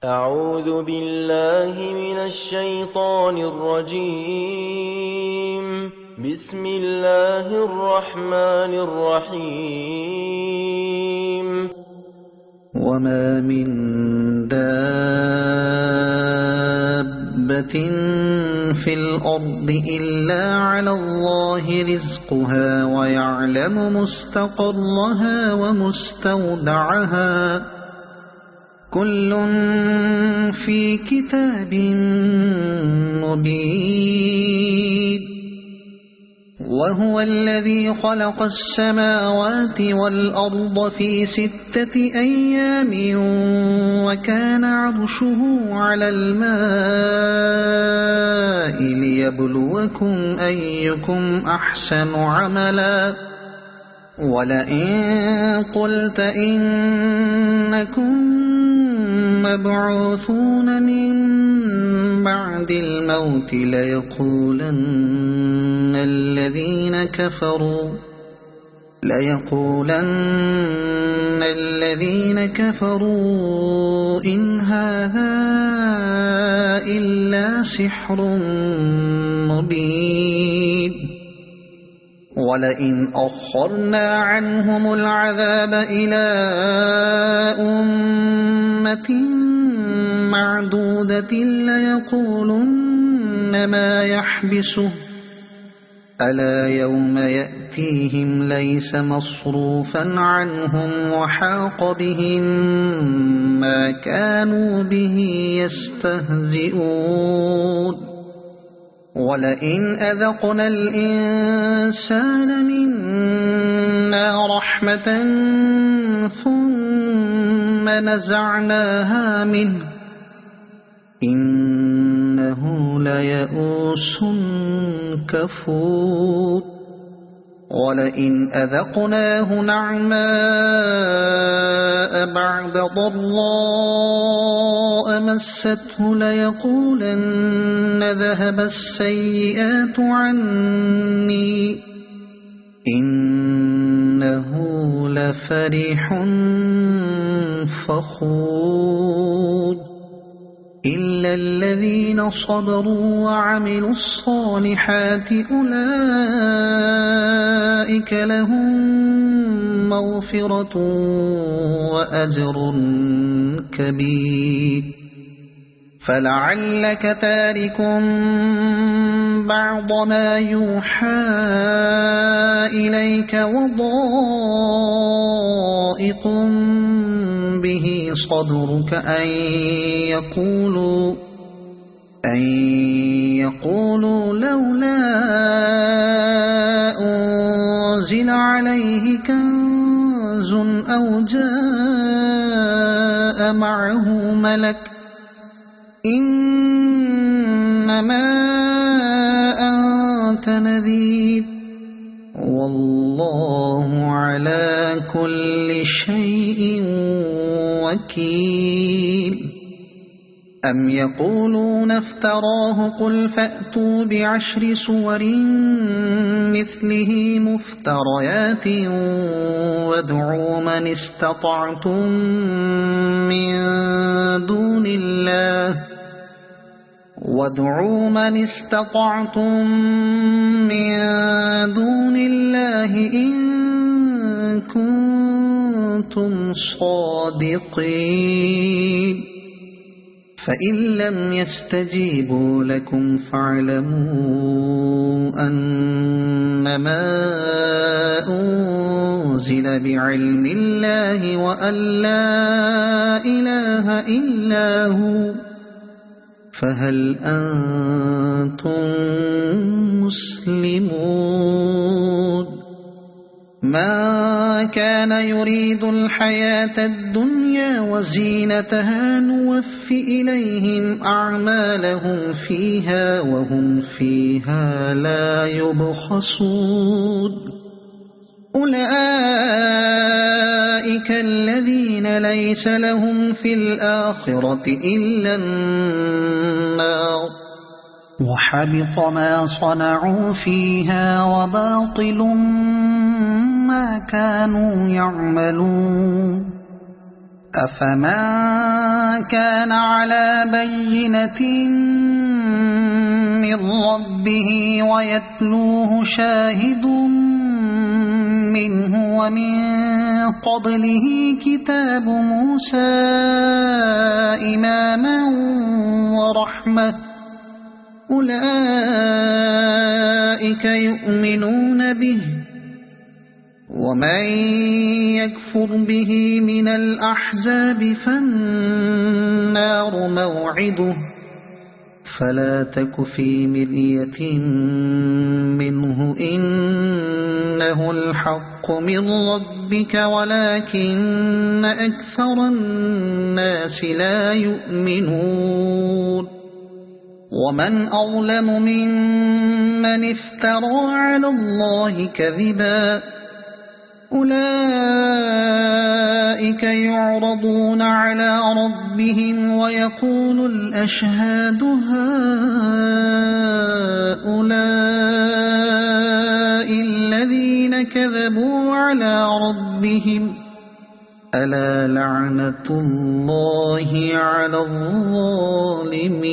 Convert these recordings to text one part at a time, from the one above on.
أعوذ بالله من الشيطان الرجيم. بسم الله الرحمن الرحيم. وما من دابة في الأرض إلا على الله رزقها ويعلم مستقرها ومستودعها كل في كتاب مبين. وهو الذي خلق السماوات والأرض في 6 أيام وكان عرشه على الماء ليبلوكم أيكم أحسن عملا. ولئن قلت إنكم مبعوثون من بعد الموت ليقولن الذين كفروا إن هذا إلا سحر مبين. ولئن أخرنا عنهم العذاب إلى أمة معدودة ليقولن ما يحبسه ألا يوم يأتيهم ليس مصروفا عنهم وحاق بهم ما كانوا به يستهزئون. ولئن أذقنا الإنسان منا رحمة ثم نزعناها منه إنه ليئوس كفور. ولئن أذقناه نعماء بعد ضراء مسته ليقولن ذهب السيئات عني إنه لفرح فخور. إلا الذين صبروا وعملوا الصالحات أولئك لهم مغفرة وأجر كبير. فلعلك تارك بعض ما يوحى إليك وضائق به صدرك أن يقولوا لولا أنزل عليه كنز أو جاء معه ملك إنما أنت نذير والله على كل شيء وكيل. أم يقولون افتراه قل فأتوا ب10 سور مثله مفتريات وادعوا من استطعتم من دون الله إن كنتم صادقين. فإن لم يستجيبوا لكم فاعلموا أنما أنزل بعلم الله وأن لا إله إلا هو فهل أنتم مسلمون. ما كان يريد الحياة الدنيا وزينتها نوف إليهم أعمالهم فيها وهم فيها لا يبخسون. أولئك الذين ليس لهم في الآخرة إلا النار وحبط ما صنعوا فيها وباطل ما كانوا يعملون. أفمن كان على بينة من ربه ويتلوه شاهد منه ومن قبله كتاب موسى إماما ورحمة أولئك يؤمنون به ومن يكفر به من الأحزاب فالنار موعده فلا تك في مرية منه إنه الحق من ربك ولكن أكثر الناس لا يؤمنون ومن أظلم ممن افترى على الله كذبا أولئك يعرضون على ربهم ويقول الأشهاد هؤلاء الذين كذبوا على ربهم ألا لعنة الله على الظالمين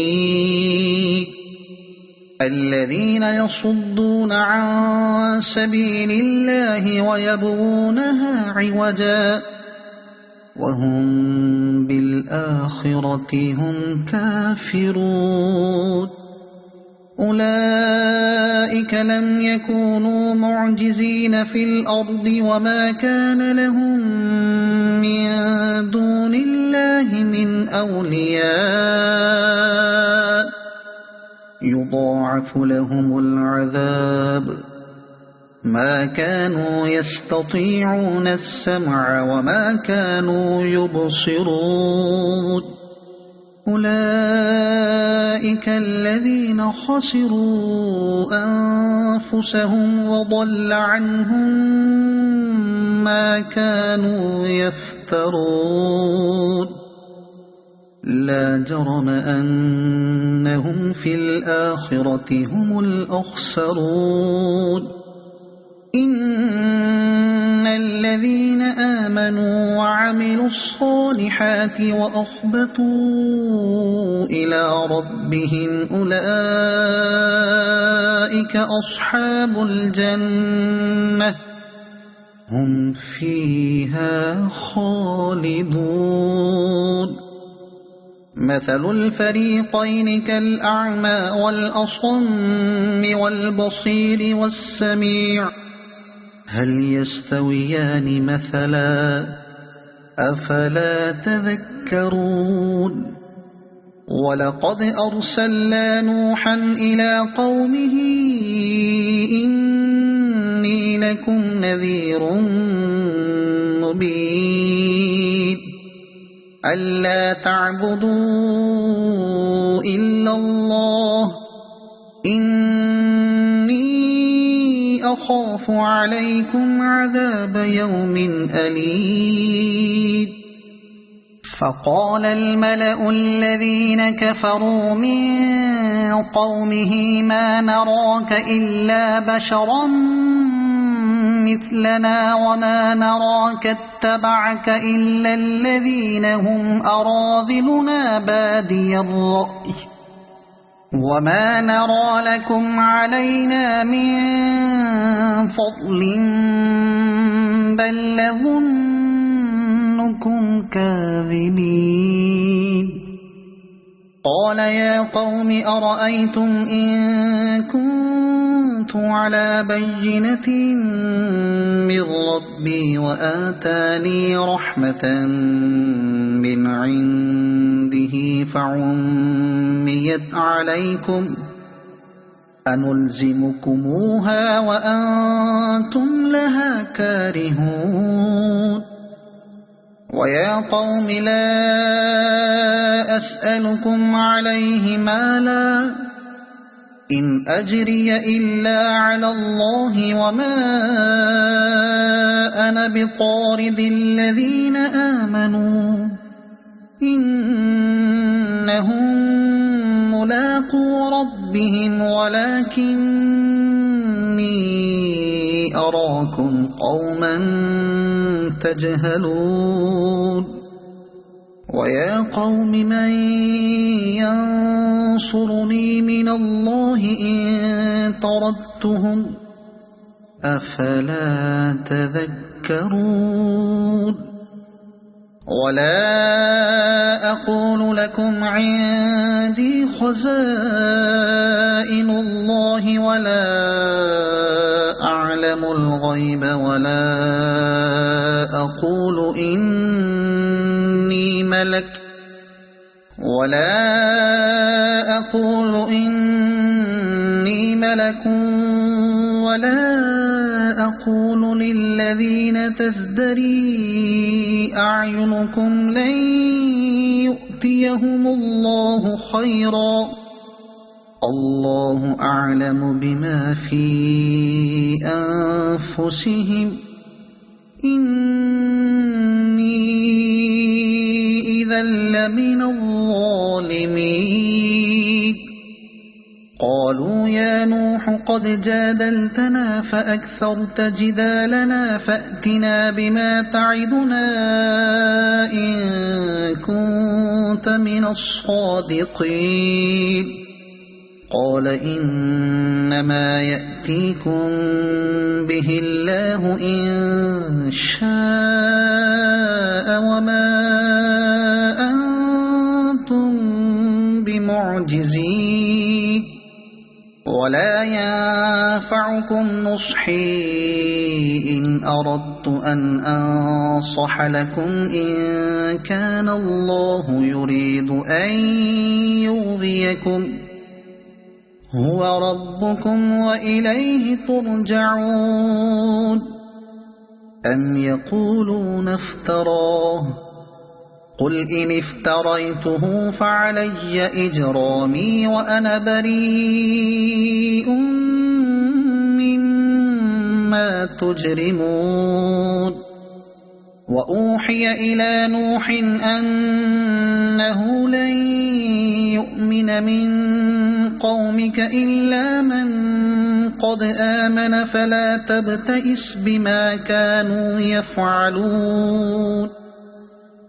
الذين يصدون عن سبيل الله ويبغونها عوجا وهم بالآخرة هم كافرون أولئك لم يكونوا معجزين في الأرض وما كان لهم من دون الله من أولياء يضاعف لهم العذاب ما كانوا يستطيعون السمع وما كانوا يبصرون أولئك الذين خسروا أنفسهم وضل عنهم ما كانوا يفترون لا جرم أنهم في الآخرة هم الأخسرون إن الذين آمنوا وعملوا الصالحات وأخبتوا إلى ربهم أولئك أصحاب الجنة هم فيها خالدون مثل الفريقين كالأعمى والأصم والبصير والسميع هل يستويان مثلا أفلا تذكرون ولقد أرسلنا نوحا إلى قومه إني لكم نذير مبين ألا تعبدوا إلا الله إني أخاف عليكم عذاب يوم أليم فقال الملأ الذين كفروا من قومه ما نراك إلا بشرا مثلنا وما نراك اتبعك إلا الذين هم أراذلنا بادي الرأي وما نرى لكم علينا من فضل بل نظنكم كاذبين قال يا قوم أرأيتم إن كنت على بينة من ربي وآتاني رحمة من عنده فعميت عليكم أنلزمكموها وأنتم لها كارهون ويا قوم لا أسألكم عليه مالا إن أجري إلا على الله وما أنا بطارد الذين آمنوا إنهم ملاقو ربهم ولكني أراكم قوما تجهلون ويا قوم من ينصرني من الله إن طردتهم أفلا تذكرون ولا أقول لكم عندي خزائن الله ولا أعلم الغيب ولا أقول إني ملك ولا أقول للذين تزدري أعينكم لن يؤتيهم الله خيرا الله أعلم بما في أنفسهم إني إذا لمن الظالمين قالوا يا نوح قد جادلتنا فأكثرت جدالنا فأتنا بما تعدنا إن كنت من الصادقين قال إنما يأتيكم به الله إن شاء وما أنتم بمعجزين ولا ينفعكم نصحي إن أردت أن أنصح لكم إن كان الله يريد أن يغويكم هو ربكم وإليه ترجعون أم يقولون افتراه قل إن افتريته فعلي إجرامي وأنا بريء مما تجرمون وأوحي إلى نوح أنه لن يؤمن من قومك إلا من قد آمن فلا تبتئس بما كانوا يفعلون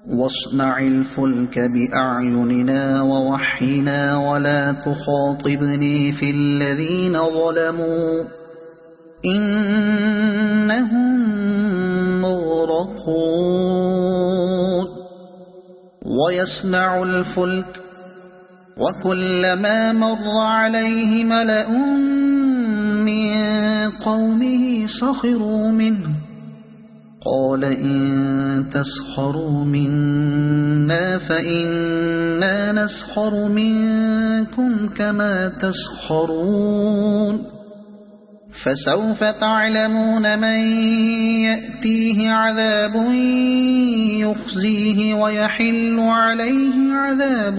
واصنع الفلك بأعيننا ووحينا ولا تخاطبني في الذين ظلموا إنهم مغرقون ويصنع الفلك وكلما مر عليه ملأ من قومه سخروا منه قال إن تسخروا منا فإنا نسخر منكم كما تسخرون فسوف تعلمون من يأتيه عذاب يخزيه ويحل عليه عذاب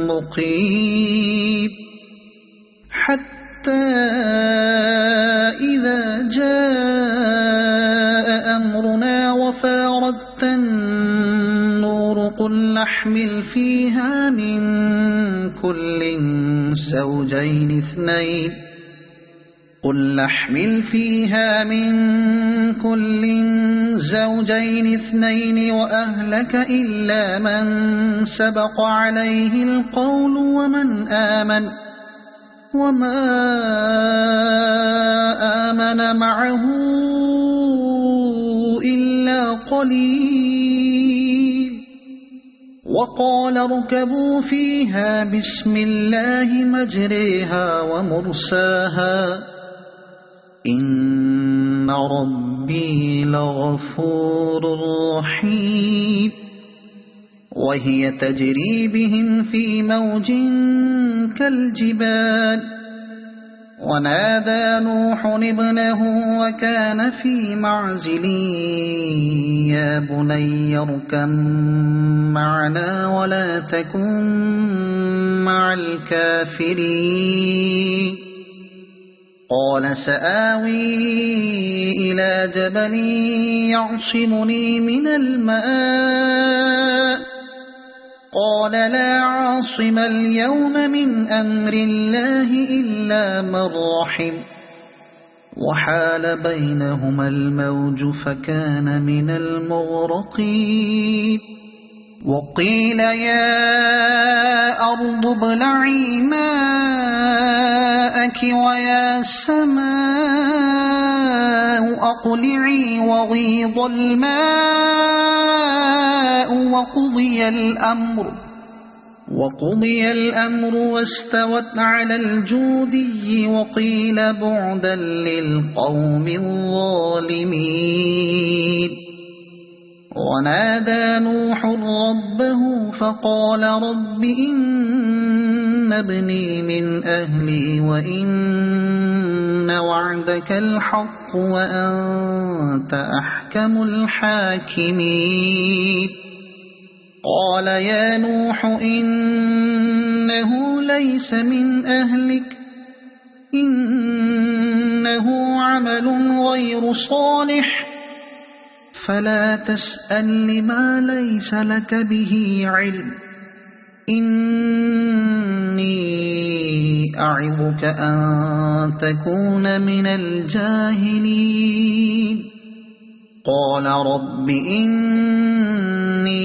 مقيم حتى إذا جاء أمرنا وفاردت النور قل نحمل فيها من كل زوجين اثنين وأهلك إلا من سبق عليه القول ومن آمن وما آمن معه إلا قليل وقال اركبوا فيها بسم الله مجريها ومرساها إن ربي لغفور رحيم وهي تجري بهم في موج كالجبال ونادى نوح ابنه وكان في معزل يا بني اركب معنا ولا تكن مع الكافرين قال سآوي إلى جبل يعصمني من الماء قال لا عاصم اليوم من أمر الله إلا من رحم وحال بينهما الموج فكان من المغرقين وقيل يا أرض ابلعي ماءك ويا سماء أقلعي وغيض الماء وقضي الأمر واستوت على الجودي وقيل بعدا للقوم الظالمين. ونادى نوح ربه فقال رب إن ابني من أهلي وإن وعدك الحق وأنت أحكم الحاكمين. قال يا نوح إنه ليس من أهلك إنه عمل غير صالح فلا تسأل لما ليس لك به علم إني أعظك أن تكون من الجاهلين. قال رب إني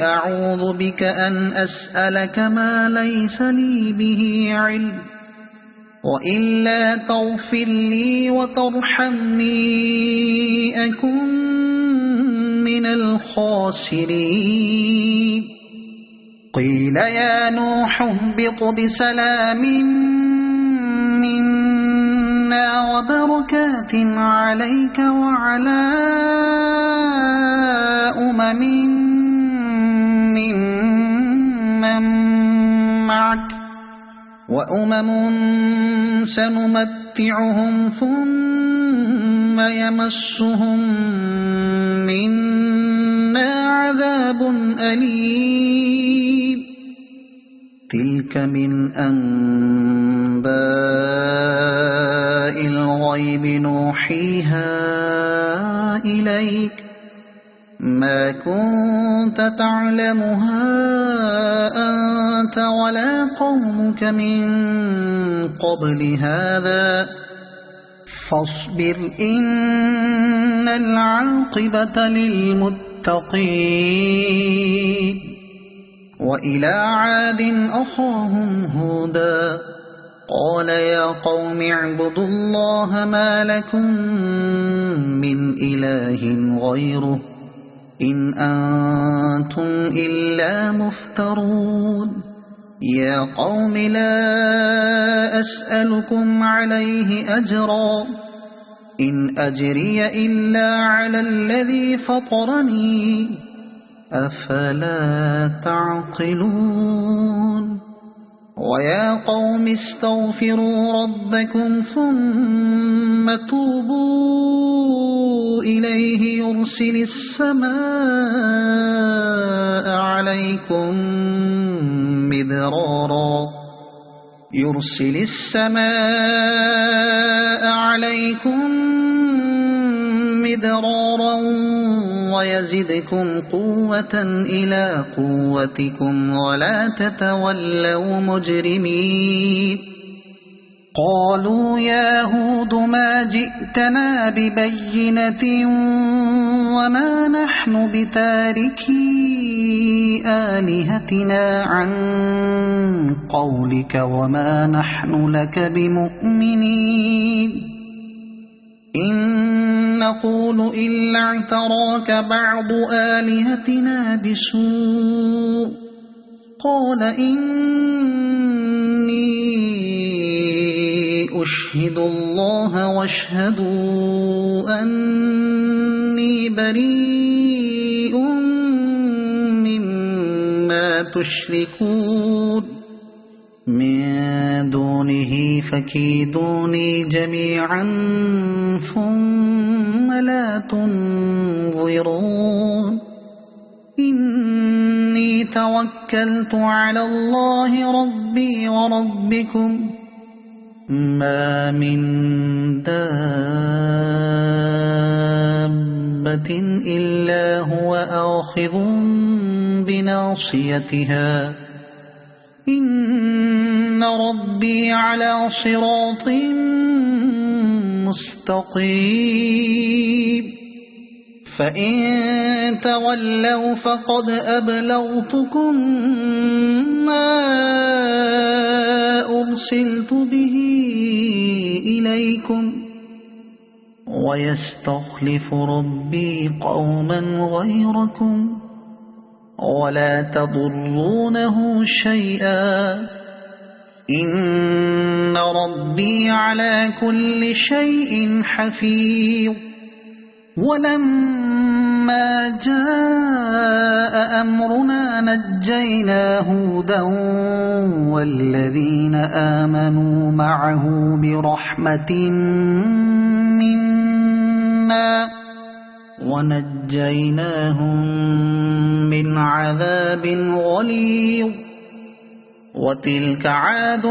أعوذ بك أن أسألك ما ليس لي به علم وإلا تغفر لي وترحمني أكن من الخاسرين. قيل يا نوح اهبط بسلام منا وبركات عليك وعلى ممن معك وأمم سنمتعهم ثم يمسهم منا عذاب أليم. تلك من أنباء الغيب نوحيها إليك ما كنت تعلمها أنت ولا قومك من قبل هذا فاصبر إن العاقبة للمتقين. وإلى عاد أخاهم هودا قال يا قوم اعبدوا الله ما لكم من إله غيره إن أنتم إلا مفترون. يا قوم لا أسألكم عليه أجرا إن أجري إلا على الذي فطرني أفلا تعقلون. ويا قوم استغفروا ربكم ثم توبوا إليه يرسل السماء عليكم مدرارا ويزدكم قوة إلى قوتكم ولا تتولوا مجرمين. قالوا يا هود ما جئتنا ببينة وما نحن بتاركي آلهتنا عن قولك وما نحن لك بمؤمنين إن نقول إلا اعتراك بعض آلهتنا بسوء. قال إني أشهد الله واشهدوا أني بريء مما تشركون من دونه فكيدوني جميعا ثم لا تنظرون. إني توكلت على الله ربي وربكم ما من دابة إلا هو آخذ بناصيتها إن ربي على صراط مستقيم. فإن تولوا فقد أبلغتكم ما أرسلت به إليكم ويستخلف ربي قوما غيركم ولا تضرونه شيئا إن ربي على كل شيء حفيظ. ولما جاء أمرنا نجينا هودا والذين آمنوا معه برحمة منا ونجيناهم من عذاب غليظ. وتلك عاد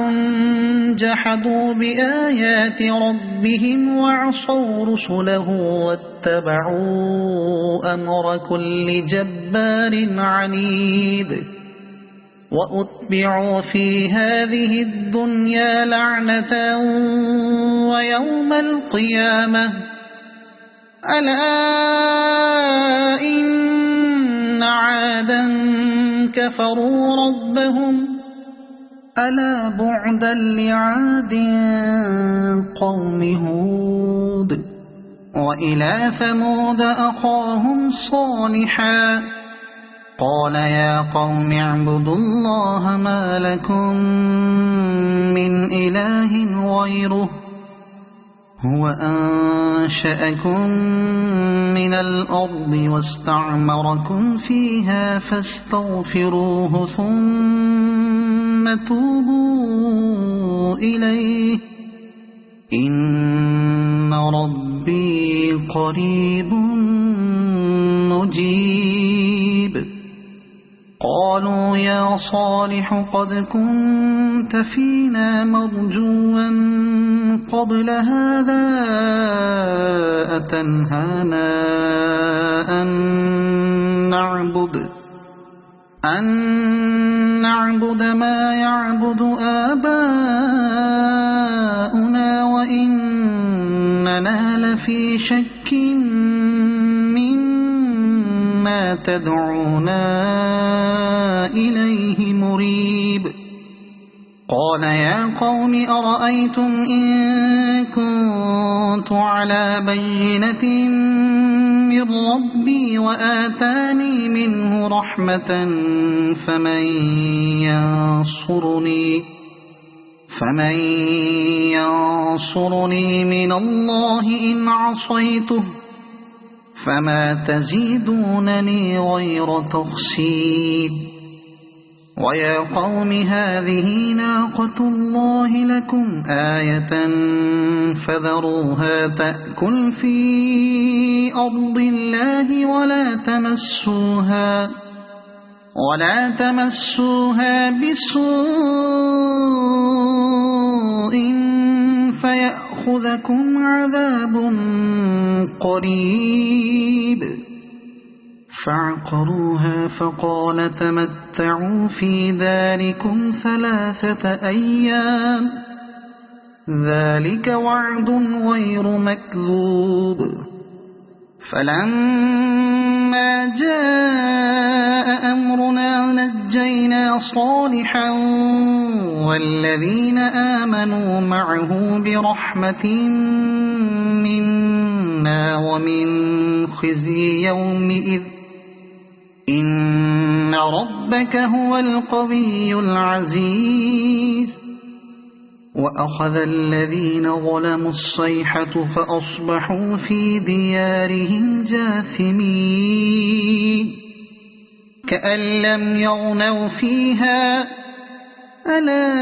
جحدوا بآيات ربهم وعصوا رسله واتبعوا أمر كل جبار عنيد. وأتبعوا في هذه الدنيا لعنة ويوم القيامة ألا إن عادا كفروا ربهم ألا بعدا لعاد قوم هود. وإلى ثمود أخاهم صالحا قال يا قوم اعبدوا الله ما لكم من إله غيره هو أنشأكم من الأرض واستعمركم فيها فاستغفروه ثم توبوا إليه إن ربي قريب مجيب. قالوا يا صالح قد كنت فينا مرجوا قبل هذا أتنهانا أن نعبد ما يعبد آباؤنا وإننا لفي شك مما تدعونا إليه مريب. قال يا قوم أرأيتم إن كنت على بينة من ربي وآتاني منه رحمة فمن ينصرني من الله إن عصيته فما تزيدونني غير تخسير. ويا قوم هذه ناقة الله لكم آية فذروها تأكل في أرض الله ولا تمسوها بسوء فيأخذكم عذاب قريب. فعقروها فقال تمتعوا في داركم 3 أيام ذلك وعد غير مكذوب. فلما جاء أمرنا نجينا صالحا والذين آمنوا معه برحمة منا ومن خزي يومئذ إن ربك هو القوي العزيز. وأخذ الذين ظلموا الصيحة فأصبحوا في ديارهم جاثمين كأن لم يغنوا فيها ألا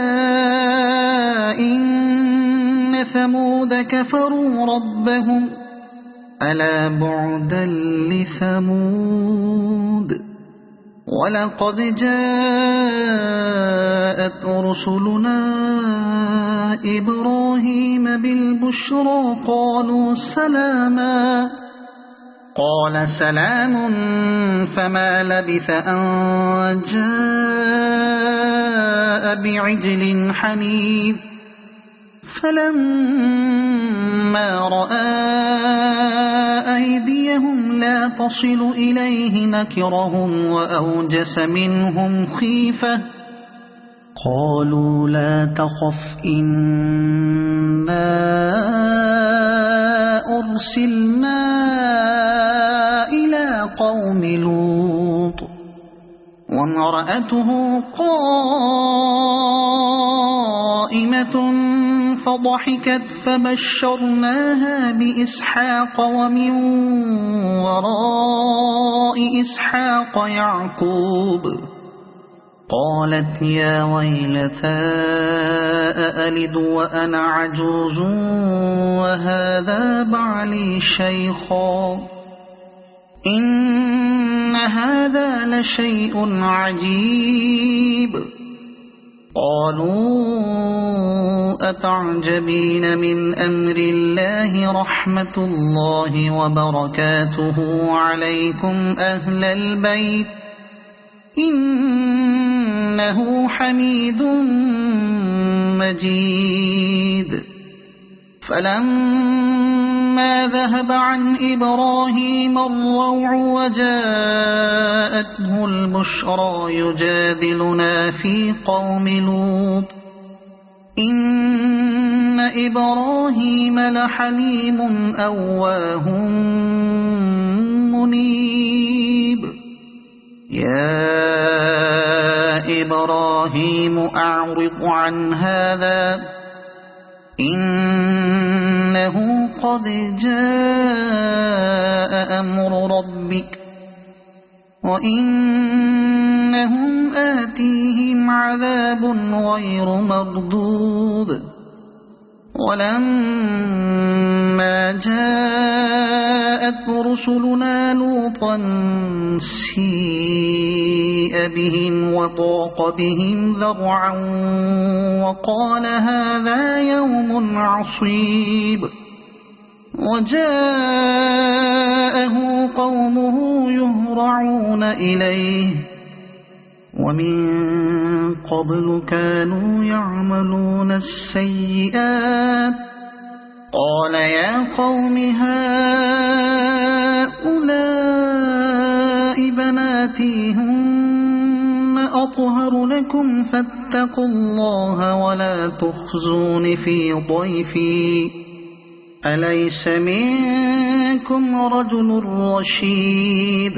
إن ثمود كفروا ربهم ألا بعدا لثمود. ولقد جاءت رسلنا إبراهيم بالبشرى قالوا سلاما قال سلام فما لبث أن جاء بعجل حنيذ فلما رأى أيديهم لا تصل إليه نكرهم وأوجس منهم خيفة قالوا لا تخف إنا أرسلنا إلى قوم لوط وامرأته قائمة فضحكت فبشرناها بإسحاق ومن وراء إسحاق يعقوب قالت يا ويلتى أألد وأنا عجوز وهذا بعلي شيخا إن هذا لشيء عجيب قالوا أتعجبين من أمر الله رحمة الله وبركاته عليكم أهل البيت إنه حميد مجيد فلما ذهب عن إبراهيم الروع وجاءته البشرى يجادلنا في قوم لوط إن إبراهيم لحليم أواه منيب يا إبراهيم أعرض عن هذا إنه قد جاء أمر ربك وإنهم آتيهم عذاب غير مردود ولما جاءت رسلنا لوطا سيء بهم وضاق بهم ذرعا وقال هذا يوم عصيب وجاءه قومه يهرعون إليه ومن قبل كانوا يعملون السيئات قال يا قوم هؤلاء بناتي هن أطهر لكم فاتقوا الله ولا تخزون في ضيفي أليس منكم رجل رشيد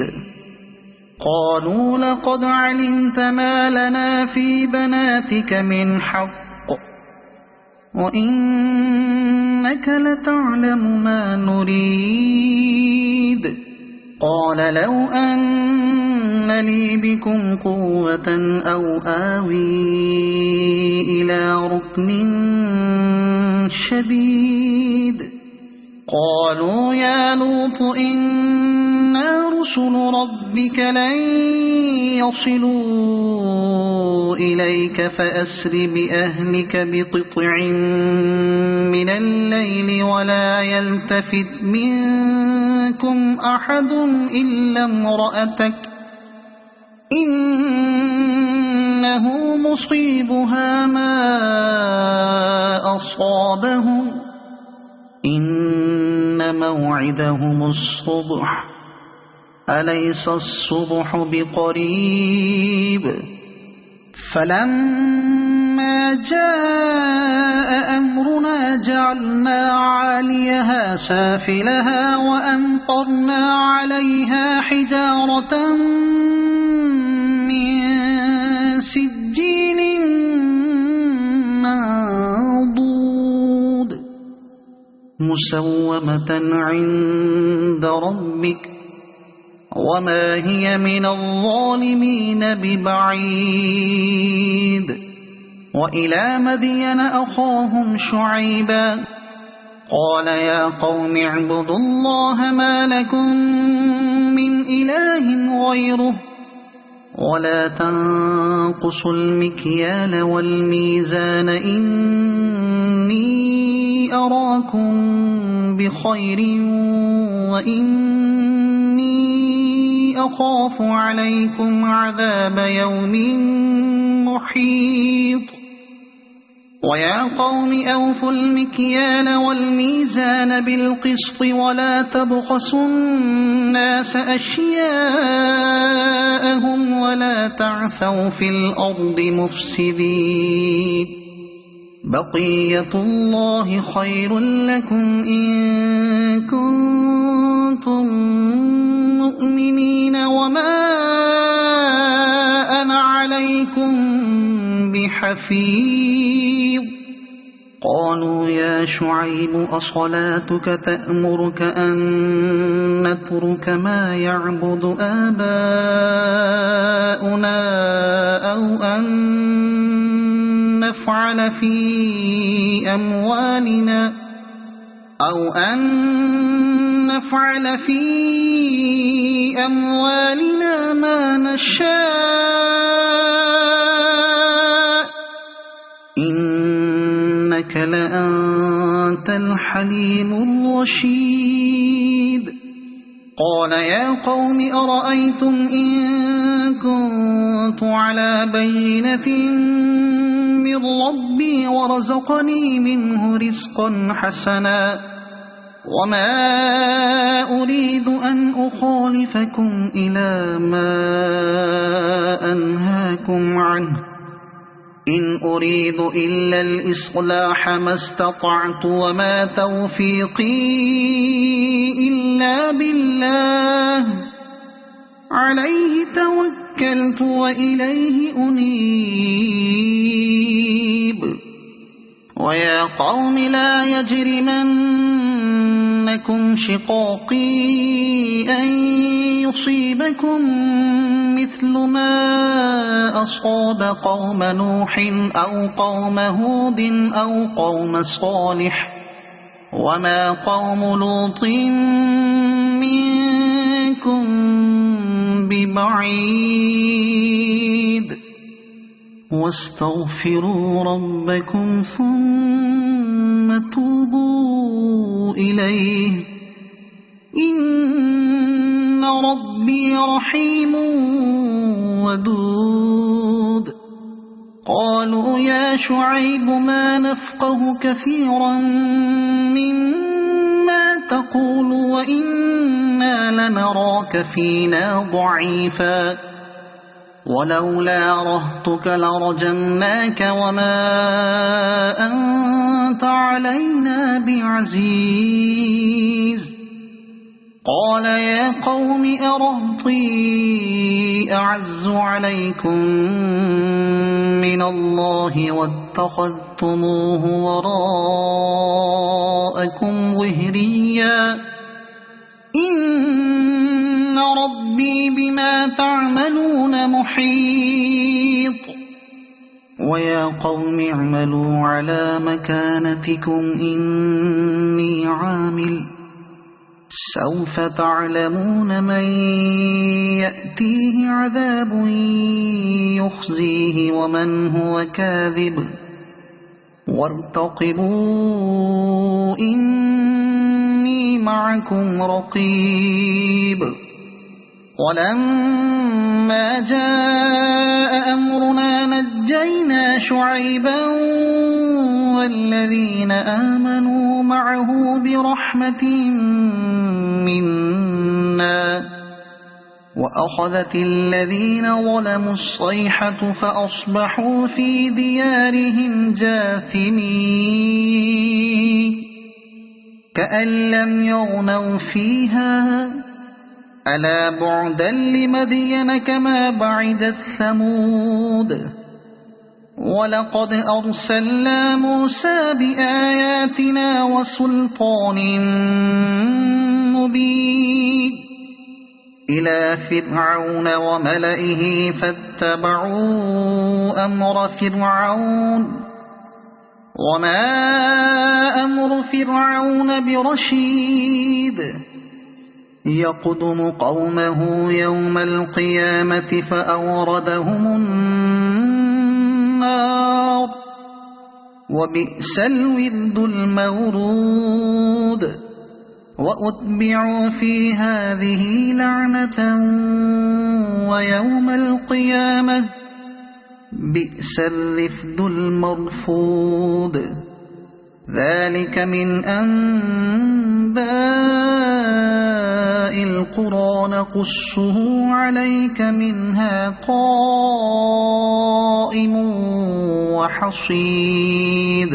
قالوا لقد علمت ما لنا في بناتك من حق وإنك لتعلم ما نريد قال لو أن لي بكم قوة أو آوي إلى ركن شديد قالوا يا لوط إنا رسل ربك لن يصلوا إليك فأسر بأهلك بقطع من الليل ولا يلتفت منكم أحد إلا امرأتك إنه مصيبها ما أصابهم إن موعدهم الصبح أليس الصبح بقريب فلما جاء أمرنا جعلنا عاليها سافلها وأمطرنا عليها حجارة من سجيل منضود مسومة عند ربك وما هي من الظالمين ببعيد وإلى مدين أخاهم شعيبا قال يا قوم اعبدوا الله ما لكم من إله غيره ولا تنقصوا المكيال والميزان إني أراكم بخير وإني أخاف عليكم عذاب يوم محيط ويا قوم أوفوا المكيال والميزان بالقسط ولا تبخسوا الناس أشياءهم ولا تعثوا في الأرض مفسدين بقية الله خير لكم إن كنتم مؤمنين وما أنا عليكم بحفيظ قالوا يا شعيب أصلاتك تأمرك أن نترك ما يعبد آباؤنا أو أن نفعل في أموالنا ما نشاء إنك لأنت الحليم الرشيد قال يا قوم أرأيتم إن كنت على بينة من ربي ورزقني منه رزقا حسنا وما أريد أن أخالفكم إلى ما أنهاكم عنه إن أريد إلا الإصلاح ما استطعت وما توفيقي إلا بالله عليه توكلت وإليه أنيب ويا قوم لا يجرمنكم شقاقي أن يصيبكم مثل ما أصاب قوم نوح أو قوم هود أو قوم صالح وما قوم لوط منكم ببعيد واستغفروا ربكم ثم توبوا إليه إن ربي رحيم ودود قالوا يا شعيب ما نفقه كثيرا مما تقول وإنا لنراك فينا ضعيفا ولولا رهطك لرجمناك وما أنت علينا بعزيز قال يا قوم أرهطي أعز عليكم من الله واتخذتموه وراءكم ظهريا إن ربي بما تعملون محيط ويا قوم اعملوا على مكانتكم إني عامل سوف تعلمون من يأتيه عذاب يخزيه ومن هو كاذب وارتقبوا إني معكم رقيب ولما جاء أمرنا نجينا شعيبا والذين آمنوا معه برحمة منا وأخذت الذين ظلموا الصيحة فأصبحوا في ديارهم جاثمين كأن لم يغنوا فيها ألا بعدا لمدين كما بعدت ثمود ولقد أرسلنا موسى بآياتنا وسلطان مبين إلى فرعون وملئه فاتبعوا أمر فرعون وما أمر فرعون برشيد يقدم قومه يوم القيامة فأوردهم النار وبئس الورد المورود وأتبعوا في هذه لعنة ويوم القيامة بئس الرفد المرفود ذلك من أنباء القرى نقصه عليك منها قائم وحصيد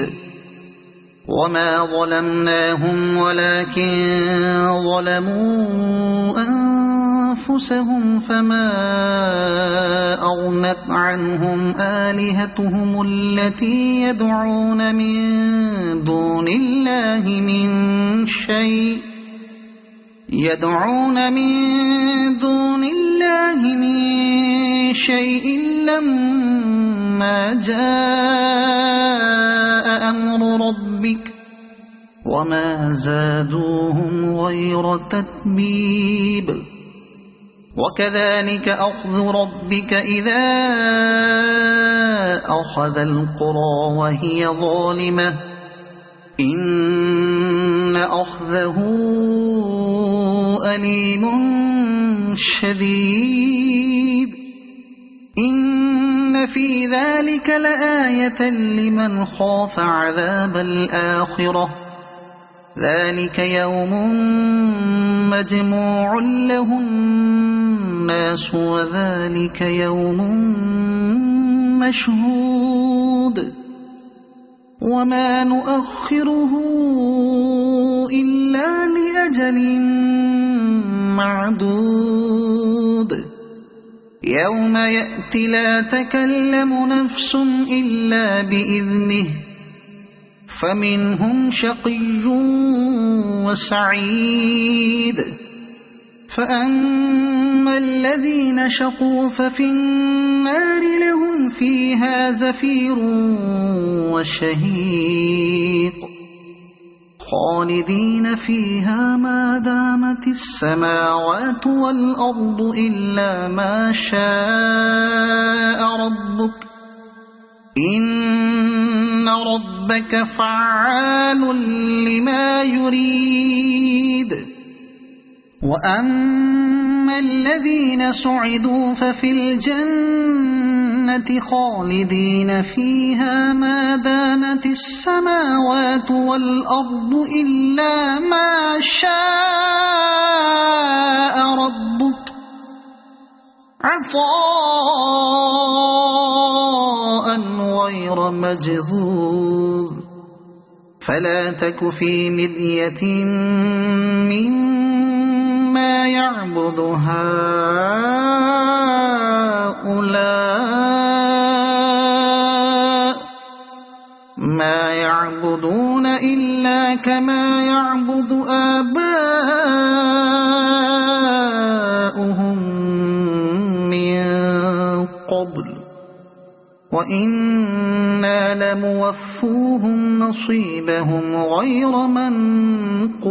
وما ظلمناهم ولكن ظلموا أنفسهم فما أغنت عنهم آلهتهم التي يدعون من دون الله من شيء لما جاء أمر ربك وما زادوهم غير تتبيب وكذلك أخذ ربك إذا أخذ القرى وهي ظالمة إن أخذه أليم شديد إن في ذلك لآية لمن خاف عذاب الآخرة ذلك يوم مجموع له الناس وذلك يوم مشهود وما نؤخره إلا لأجل معدود يوم يأتي لا تكلم نفس إلا بإذنه فمنهم شقي وسعيد فأما الذين شقوا ففي النار لهم فيها زفير وشهيق خالدين فيها ما دامت السماوات والأرض إلا ما شاء ربك إن ربك فعال لما يريد وأما الذين سعدوا ففي الجنة خالدين فيها ما دامت السماوات والأرض إلا ما شاء ربك عطاء غير مجذوذ فلا تك في مرية مما يعبد هؤلاء ما يعبدون إلا كما يعبد آباؤهم من قبل وإنا لموفوهم نصيبهم غير منقوص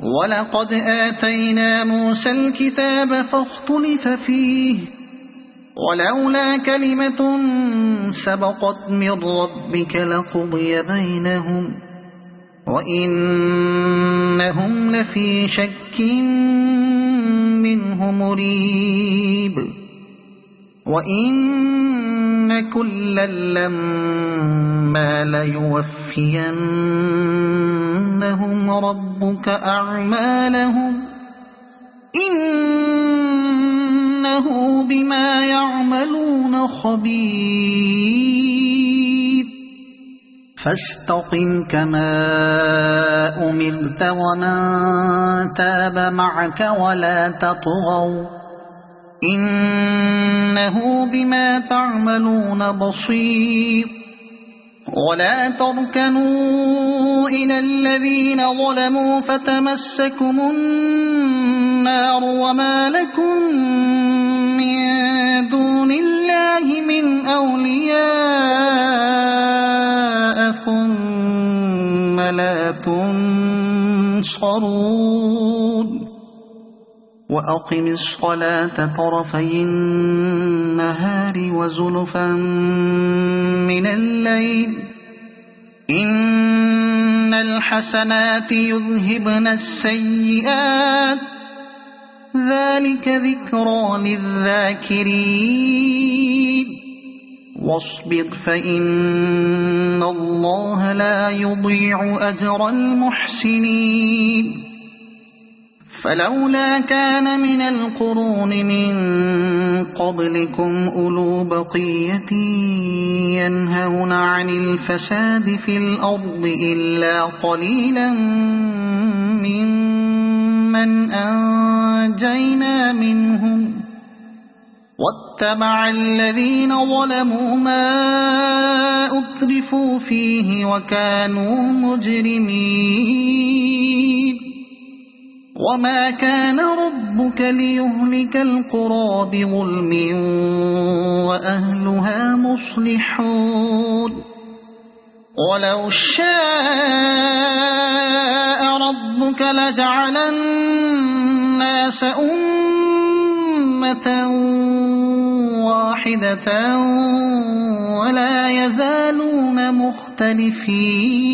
ولقد آتينا موسى الكتاب فاختلف فيه ولولا كلمة سبقت من ربك لقضي بينهم وإنهم لفي شك منه مريب وإن كلا لما ليوفينهم ربك أعمالهم إنه بما يعملون خبير فاستقم كما أمرت ومن تاب معك ولا تطغوا إنه بما تعملون بصير ولا تركنوا إلى الذين ظلموا فتمسكم النار وما لكم من دون الله من أولياء ثم لا تنصرون وأقم الصلاة طرفي النهار وزلفا من الليل إن الحسنات يذهبن السيئات ذلك ذكرى للذاكرين واصبر فإن الله لا يضيع أجر المحسنين فلولا كان من القرون من قبلكم أولو بقية ينهون عن الفساد في الأرض إلا قليلا ممن أنجينا منهم واتبع الذين ظلموا ما أترفوا فيه وكانوا مجرمين وما كان ربك ليهلك القرى بظلم وأهلها مصلحون ولو شاء ربك لجعل الناس أمة واحدة ولا يزالون مختلفين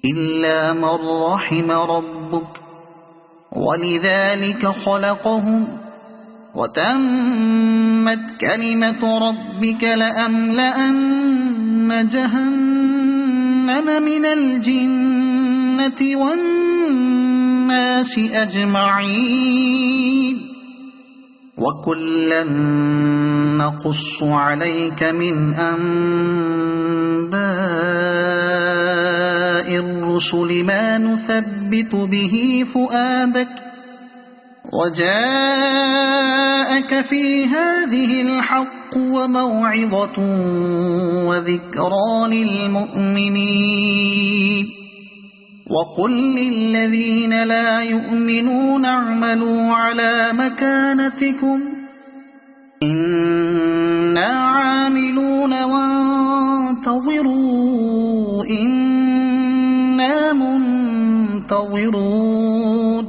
إلا من رحم ربك ولذلك خلقهم وتمت كلمة ربك لأملأن جهنم من الجنة والناس أجمعين وكلا نقص عليك من أنباء الرسل ما نثبت به فؤادك وجاءك في هذه الحق وموعظة وذكرى للمؤمنين وقل للذين لا يؤمنون اعملوا على مكانتكم إنا عاملون وانتظروا إنا منتظرون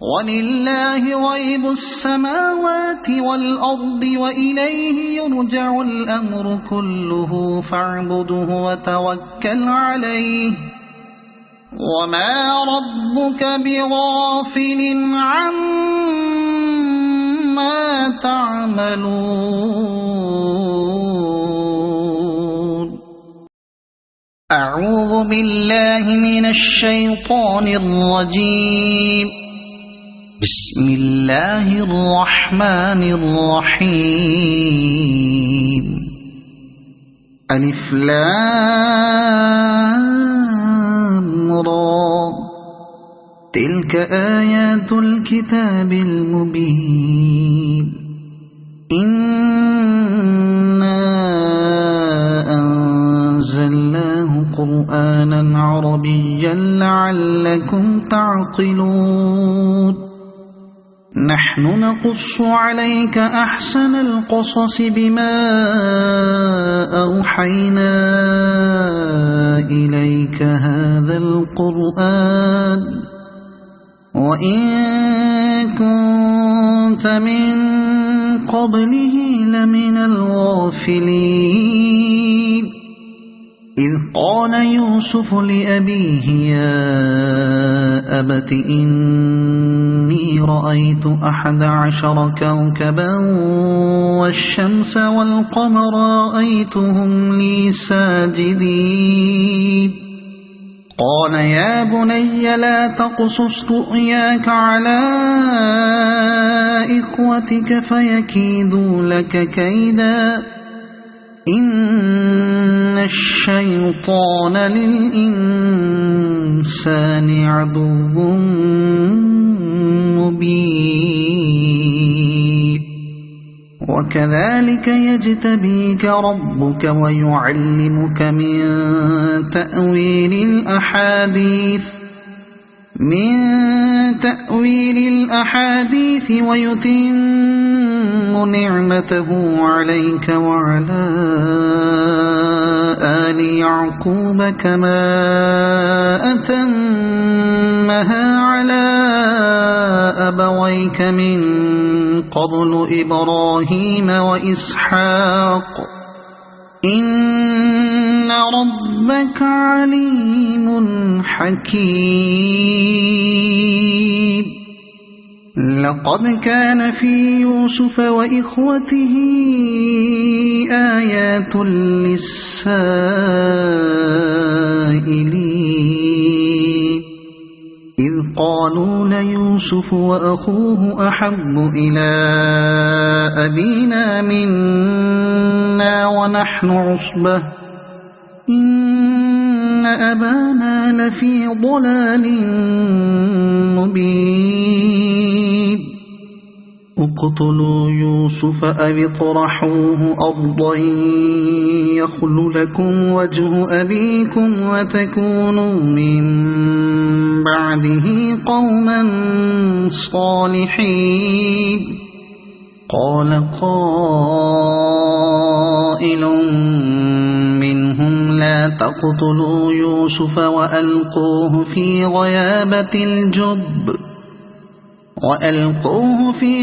ولله غيب السماوات والأرض وإليه يرجع الأمر كله فاعبده وتوكل عليه وما ربك بغافل عما تعملون أعوذ بالله من الشيطان الرجيم بسم الله الرحمن الرحيم ألف لام را تلك آيات الكتاب المبين إنا أنزلناه قرآنا عربيا لعلكم تعقلون نحن نقص عليك أحسن القصص بما أوحينا إليك هذا القرآن وإن كنت من قبله لمن الغافلين إذ قال يوسف لأبيه يا أبت إني رأيت 11 كوكبا والشمس والقمر رأيتهم لي ساجدين قال يا بني لا تقصص رؤياك على إخوتك فيكيدوا لك كيدا إن الشيطان للإنسان عدو مبين وكذلك يجتبيك ربك ويعلمك من تأويل الأحاديث ويتم نعمته عليك وعلى آل يعقوب كما أتمها على أبويك من قبل إبراهيم وإسحاق إن إن ربك عليم حكيم لقد كان في يوسف وإخوته آيات للسائلين إذ قالوا ليوسف وأخوه أحب إلى أبينا منا ونحن عصبة إن أبانا لفي ضلال مبين اقتلوا يوسف أو اطرحوه أرضا يخل لكم وجه أبيكم وتكونوا من بعده قوما صالحين قال قائل منهم لا تقتلوا يوسف وألقوه في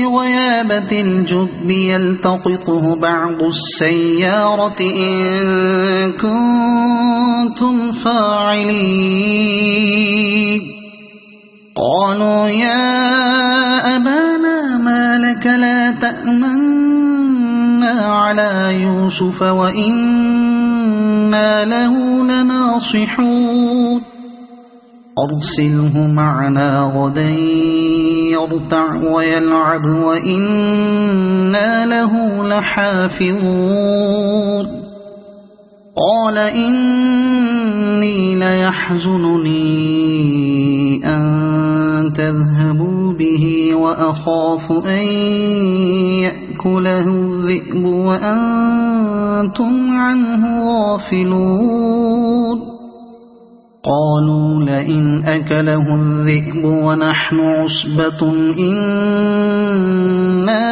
غيابة الجب يلتقطه بعض السيارة إن كنتم فاعلين قالوا يا أبانا ما لك لا تأمنا على يوسف وإنا له لناصحون أرسله معنا غدا يرتع ويلعب وإنا له لحافظون قال إني ليحزنني أن تذهبوا به وأخاف أن يأكله الذئب وأنتم عنه غافلون قالوا لئن أكله الذئب ونحن عصبة إنا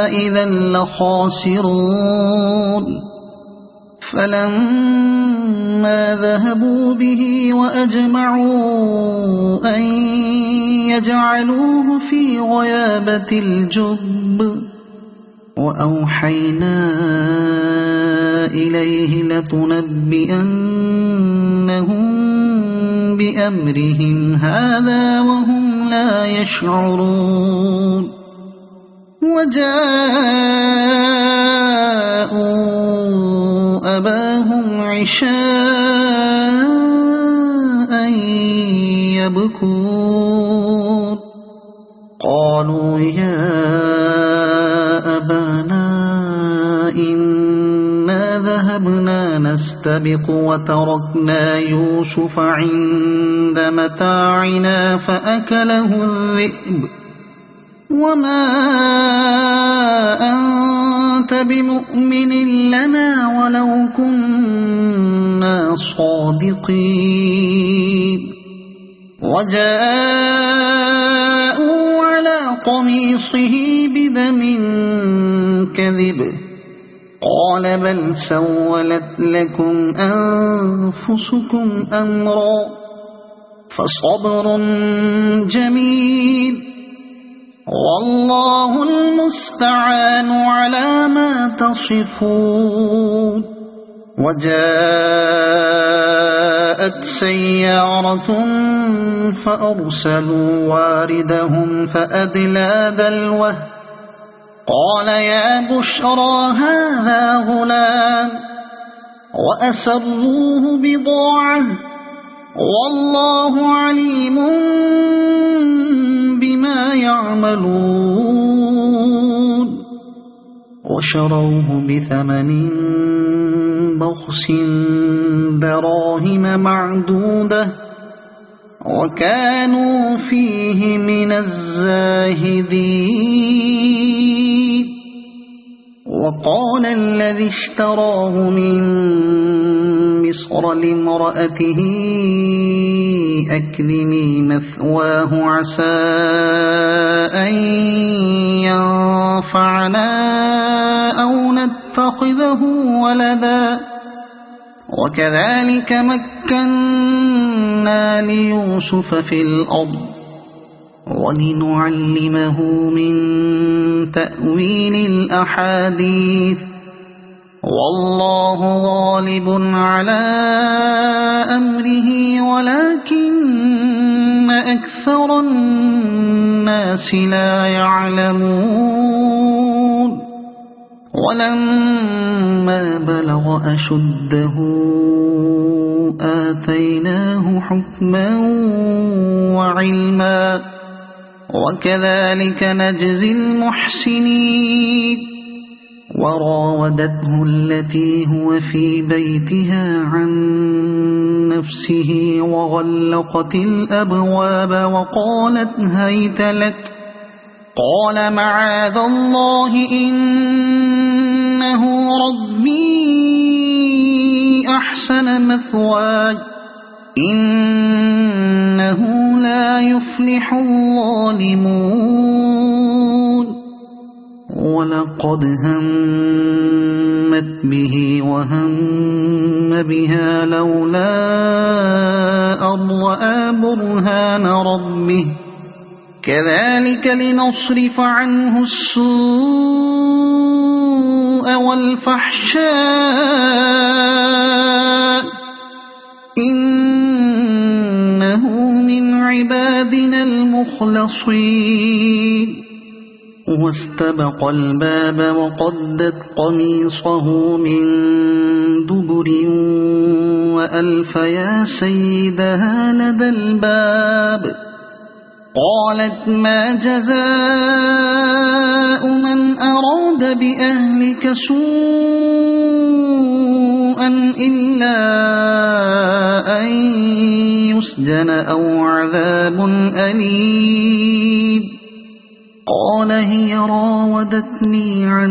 إذا لخاسرون فلما ذهبوا به وأجمعوا أن يجعلوه في غيابة الجب وأوحينا إليه لتنبئنهم بأمرهم هذا وهم لا يشعرون وجاءوا أباهم عشاء يبكون قالوا يا أبانا إنا ذهبنا نستبق وتركنا يوسف عند متاعنا فأكله الذئب وما أنت بمؤمن لنا ولو كنا صادقين وجاءوا على قميصه بدم كذب قال بل سولت لكم أنفسكم أمرا فصبر جميل والله المستعان على ما تصفون وجاءت سيارة فأرسلوا واردهم فأدلى دلوه قال يا بشرى هذا غلام وأسروه بضاعة والله عليم بما يعملون وشروه بثمن بخس دراهم معدودة وكانوا فيه من الزاهدين وقال الذي اشتراه من مصر لامرأته أكرمي مثواه عسى أن ينفعنا أو نتخذه ولدا وكذلك مكنا ليوسف في الأرض ولنعلمه من تأويل الأحاديث والله غالب على أمره ولكن أكثر الناس لا يعلمون ولما بلغ أشده آتيناه حكما وعلما وكذلك نجزي المحسنين وراودته التي هو في بيتها عن نفسه وغلقت الأبواب وقالت هيت لك قال معاذ الله إنه ربي أحسن مثواي إنه لا يفلح الظالمون ولقد همت به وهم بها لولا أن رأى برهان ربه كذلك لنصرف عنه السوء والفحشاء إنه من عبادنا المخلصين واستبق الباب وقدت قميصه من دبر وألف يا سيدها لدى الباب قالت ما جزاء من أراد بأهلك سوءا إلا أن يسجن أو عذاب أليم قال هي راودتني عن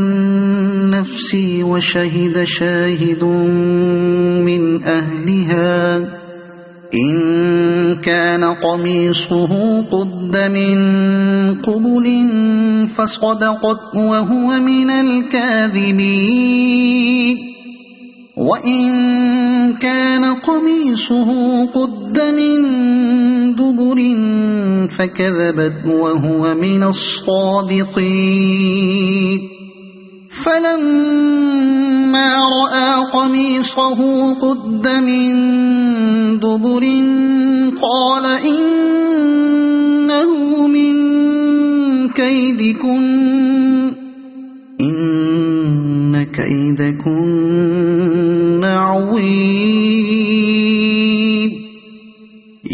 نفسي وشهد شاهد من أهلها إن كان قميصه قد من قبل فصدقت وهو من الكاذبين وإن كان قميصه قد من دبر فكذبت وهو من الصادقين فلما رأى قميصه قد من دبر قال إنه من كيدكن إن كيدكن عظيم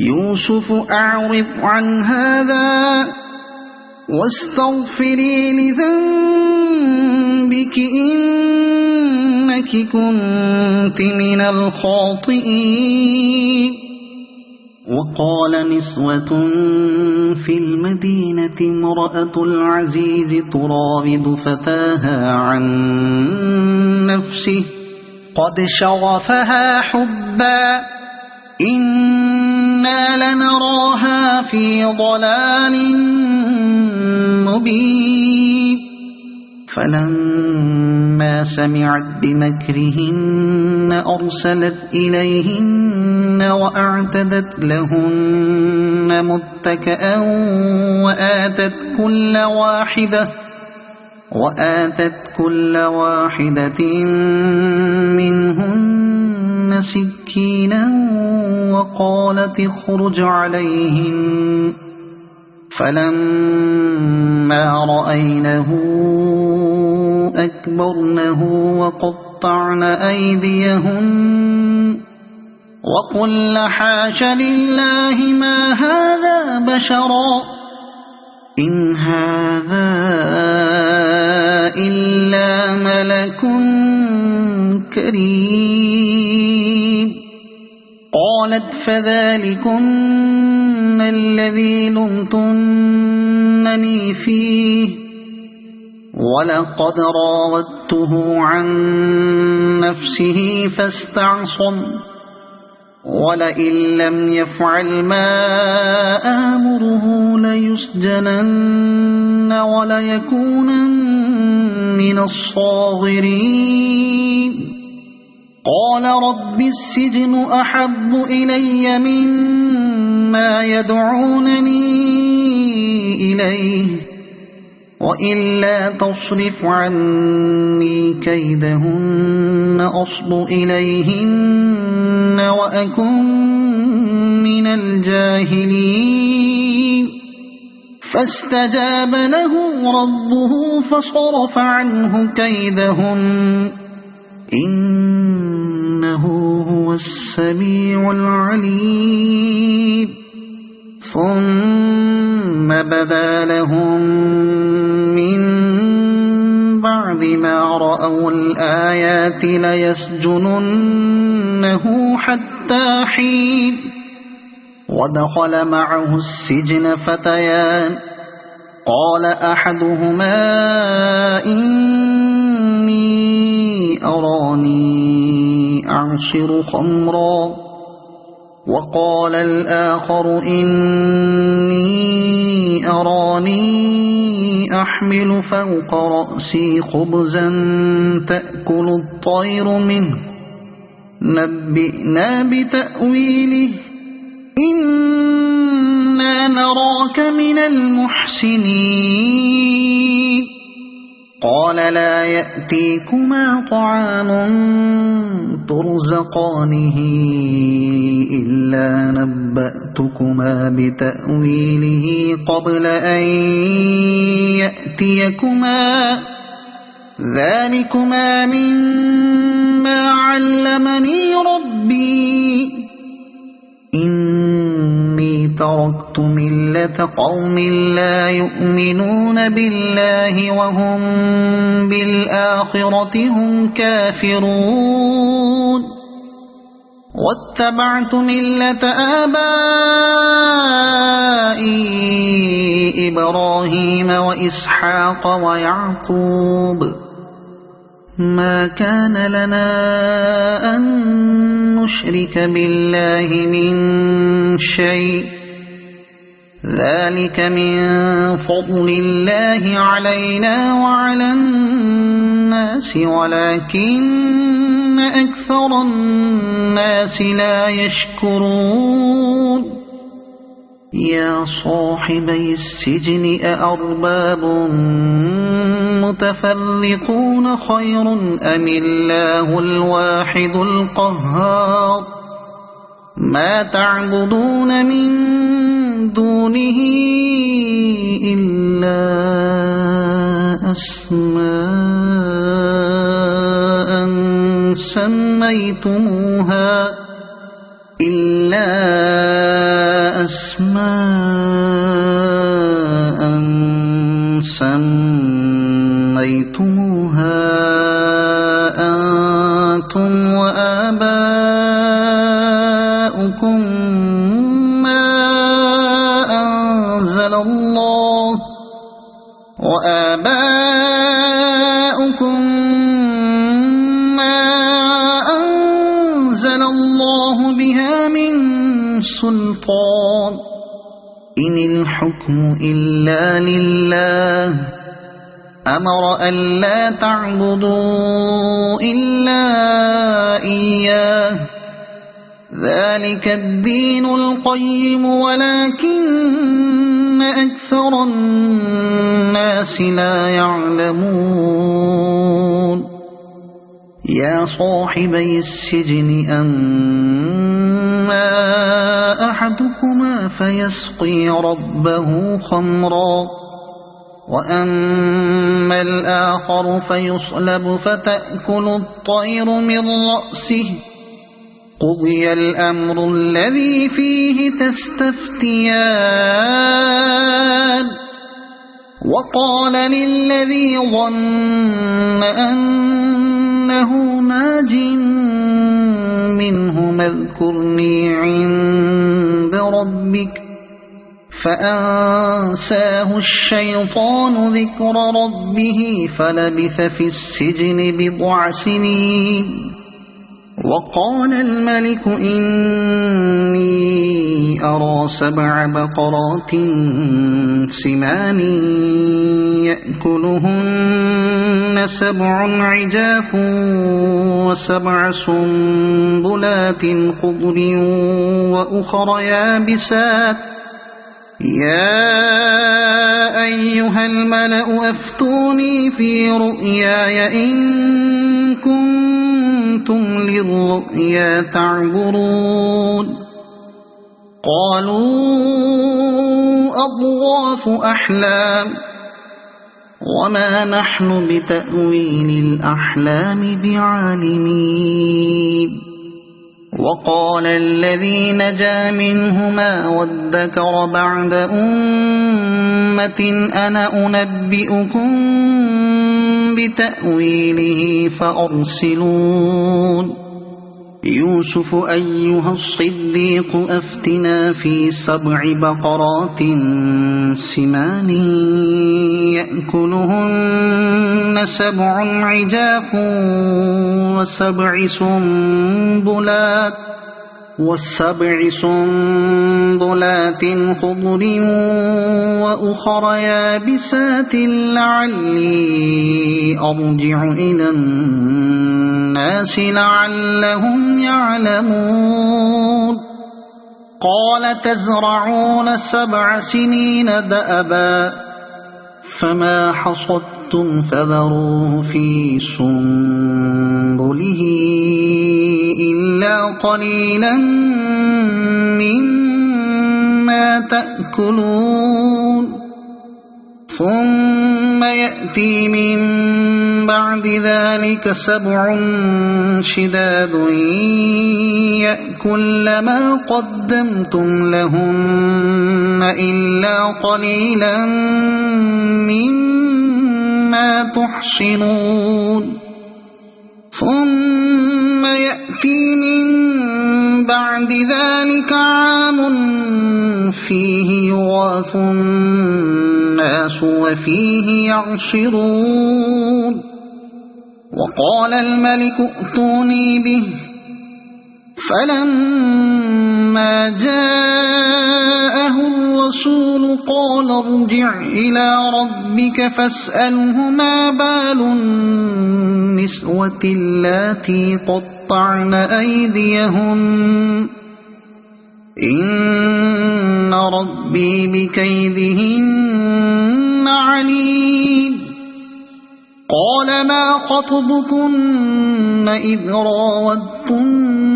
يوسف أعرض عن هذا واستغفري لذنبك إنك كنت من الخاطئين وقال نسوة في المدينة امرأة العزيز تراود فتاها عن نفسه قد شغفها حبا إنا لنراها في ضلال مبين فلما سمعت بمكرهن أرسلت إليهن وأعتدت لهن متكئا وآتت كل واحدة منهن سكينا وقالت اخرج عليهن فلما رأينه أكبرنه وقطعن أيديهن وقلن حاش لله ما هذا بشرا إن هذا إلا ملك كريم قالت فذلكن الذي لمتنني فيه ولقد راودته عن نفسه فاستعصم ولئن لم يفعل ما آمره ليسجنن وليكونن من الصاغرين قال رب السجن أحب إلي مما يدعونني إليه وإلا تصرف عني كيدهن أصب إليهن وأكن من الجاهلين فاستجاب له ربه فصرف عنه كيدهن إنه هو السميع العليم ثم بدا لهم من بعد ما رأوا الآيات ليسجننه حتى حين ودخل معه السجن فتيان قال أحدهما إني أراني أعصر خمرا وقال الآخر إني أراني أحمل فوق رأسي خبزا تأكل الطير منه نبئنا بتأويله إنا نراك من المحسنين قال لا يأتيكما طعام ترزقانه إلا نبأتكما بتأويله قبل أن يأتيكما ذلكما مما علمني ربي إني تركت ملة قوم لا يؤمنون بالله وهم بالآخرة هم كافرون واتبعت ملة آبائي إبراهيم وإسحاق ويعقوب ما كان لنا أن نشرك بالله من شيء ذلك من فضل الله علينا وعلى الناس ولكن أكثر الناس لا يشكرون يا صاحبي السجن أأرباب متفرقون خير أم الله الواحد القهار ما تعبدون من دونه إلا أسماء سميتموها أنتم وآباؤكم ما أنزل الله بها من سلطان إن الحكم إلا لله أمر ألا تعبدوا إلا إياه ذلك الدين القيم ولكن أكثر الناس لا يعلمون يا صاحبي السجن أما أحدكما فيسقي ربه خمرا وأما الآخر فيصلب فتأكل الطير من رأسه قضي الأمر الذي فيه تستفتيان وقال للذي ظن أنه ناج منه اذكرني عند ربك فأنساه الشيطان ذكر ربه فلبث في السجن بضع سنين وقال الملك إني أرى 7 بقرات سمان يأكلهن 7 عجاف و7 سنبلات خضر وأخر يابسات يا أيها الملأ أفتوني في رؤياي إن كنتم للرؤيا تعبرون قالوا أضغاث أحلام وما نحن بتأويل الأحلام بعالمين وقال الذي نجا منهما وادكر بعد أمة أنا أنبئكم بتأويله فأرسلون يوسف أيها الصديق أفتنا في 7 بقرات سمان يأكلهن 7 عجاف و7 سنبلات خضر وأخر يابسات لعلي أرجع إلى الناس لعلهم يعلمون قال تزرعون 7 سنين دأبا فما حصدتم فذروه في سنبله إلا قليلا مما تأكلون ثم يأتي من بعد ذلك 7 شداد يأكل ما قدمتم لهن إلا قليلا مما تحصنون ثم يأتي من بعد ذلك عام فيه يغاث الناس وفيه يعصرون وقال الملك ائتوني به فلما جاءه الرسول قال ارجع إلى ربك فاسأله ما بال النسوة اللاتي قطعن أيديهن إن ربي بكيدهن عليم قال ما خطبكن إذ راودتن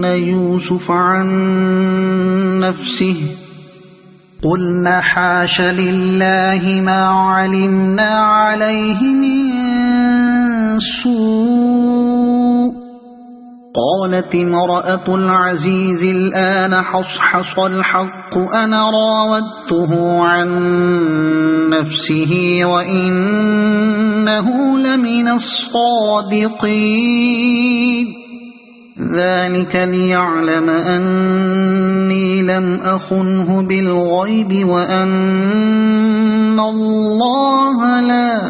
يوسف عن نفسه قلنا حاش لله ما علمنا عليه من سوء قالت امرأة العزيز الآن حصحص الحق أنا راودته عن نفسه وإنه لمن الصادقين ذلك ليعلم أني لم أخنه بالغيب وأن الله لا